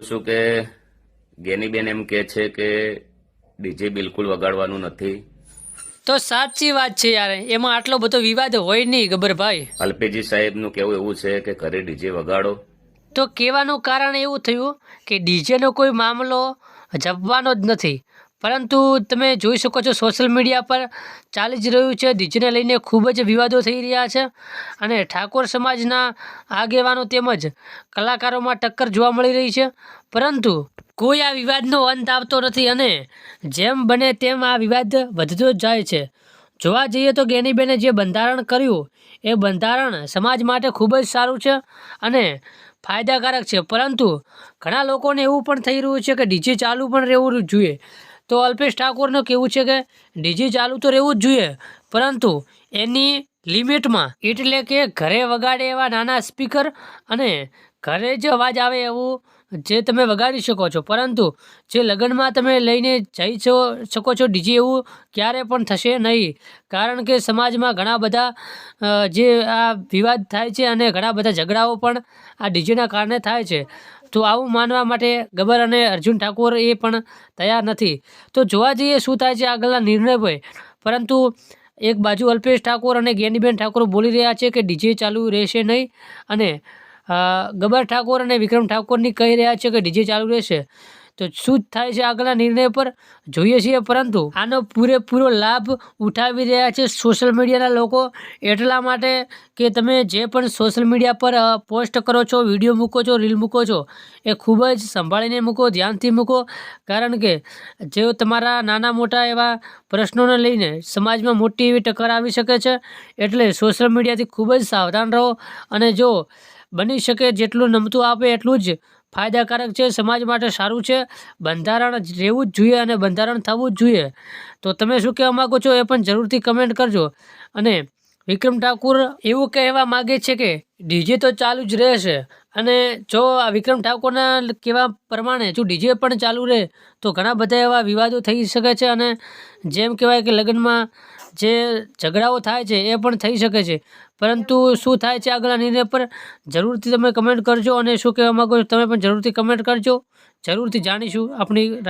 શું કે ગેનીબેન એમ કે છે કે ડીજે બિલકુલ વગાડવાનું નથી. તો સાચી વાત છે યાર, એમાં આટલો બધો વિવાદ હોય નહીં ગબ્બરભાઈ. અલ્પેજી સાહેબનું કહેવું એવું છે કે ઘરે ડીજે વગાડો. તો કહેવાનું કારણ એવું થયું કે ડીજેનો કોઈ મામલો જપવાનો જ નથી, પરંતુ તમે જોઈ શકો છો સોશિયલ મીડિયા પર ચાલી જ રહ્યું છે. ડીજેને લઈને ખૂબ જ વિવાદો થઈ રહ્યા છે અને ઠાકોર સમાજના આગેવાનો તેમજ કલાકારોમાં ટક્કર જોવા મળી રહી છે, પરંતુ કોઈ આ વિવાદનો અંત આવતો નથી અને જેમ બને તેમ આ વિવાદ વધતો જ જાય છે. જોવા જઈએ તો ગેનીબેને જે બંધારણ કર્યું એ બંધારણ સમાજ માટે ખૂબ જ સારું છે અને ફાયદાકારક છે, પરંતુ ઘણા લોકોને એવું પણ થઈ રહ્યું છે કે ડીજે ચાલુ પણ રહેવું જોઈએ. તો અલ્પેશ ઠાકોરનું કહેવું છે કે ડીજે ચાલુ તો રહેવું જ જોઈએ, પરંતુ એની લિમિટમાં, એટલે કે ઘરે વગાડે એવા નાના સ્પીકર અને ઘરે જ અવાજ આવે એવું જે તમે વગાડી શકો છો, પરંતુ જે લગ્નમાં તમે લઈને જઈ શકો છો ડીજે એવું ક્યારે પણ થશે નહીં, કારણ કે સમાજમાં ઘણા બધા જે આ વિવાદ થાય છે અને ઘણા બધા ઝઘડાઓ પણ આ ડીજેના કારણે થાય છે. તો આવું માનવા માટે ગબ્બર અને અર્જુન ઠાકોર એ પણ તૈયાર નથી. તો જોવા જઈએ શું થાય છે આગળના નિર્ણય પર, પરંતુ એક બાજુ અલ્પેશ ઠાકોર અને ગેનીબેન ઠાકોર બોલી રહ્યા છે કે ડીજે ચાલુ રહેશે નહીં અને ગબ્બર ઠાકોર અને વિક્રમ ઠાકોરની કહી રહ્યા છે કે ડીજે ચાલુ રહેશે. તો શું થાય છે આગળના નિર્ણય પર જોઈએ છીએ, પરંતુ આનો પૂરેપૂરો લાભ ઉઠાવી રહ્યા છે સોશિયલ મીડિયાના લોકો, એટલા માટે કે તમે જે પણ સોશિયલ મીડિયા પર પોસ્ટ કરો છો, વિડીયો મૂકો છો, રીલ મૂકો છો, એ ખૂબ જ સંભાળીને મૂકો, ધ્યાનથી મૂકો, કારણ કે જે તમારા નાના મોટા એવા પ્રશ્નોને લઈને સમાજમાં મોટી એવી ટક્કર આવી શકે છે. એટલે સોશિયલ મીડિયાથી ખૂબ જ સાવધાન રહો અને જો બની શકે જેટલું નમતું આપે એટલું જ ફાયદાકારક છે, સમાજ માટે સારું છે. બંધારણ રહેવું જ જોઈએ અને બંધારણ થવું જ જોઈએ. તો તમે શું કહેવા માગો છો એ પણ જરૂરથી કમેન્ટ કરજો. અને વિક્રમ ઠાકોર એવું કહેવા માગે છે કે ડીજે તો ચાલુ જ રહેશે, અને જો આ વિક્રમ ઠાકોરના કહેવા પ્રમાણે જો ડીજે પણ ચાલુ રહે તો ઘણા બધા એવા વિવાદો થઈ શકે છે અને જેમ કહેવાય કે લગ્નમાં જે ઝઘડાઓ થાય છે એ પણ થઈ શકે છે. પરંતુ શું થાય છે આગળના નિર્ણય પર જરૂરથી તમે કમેન્ટ કરજો અને શું કહેવા માગો છો તમે પણ જરૂરથી કમેન્ટ કરજો, જરૂરથી જાણીશું આપણી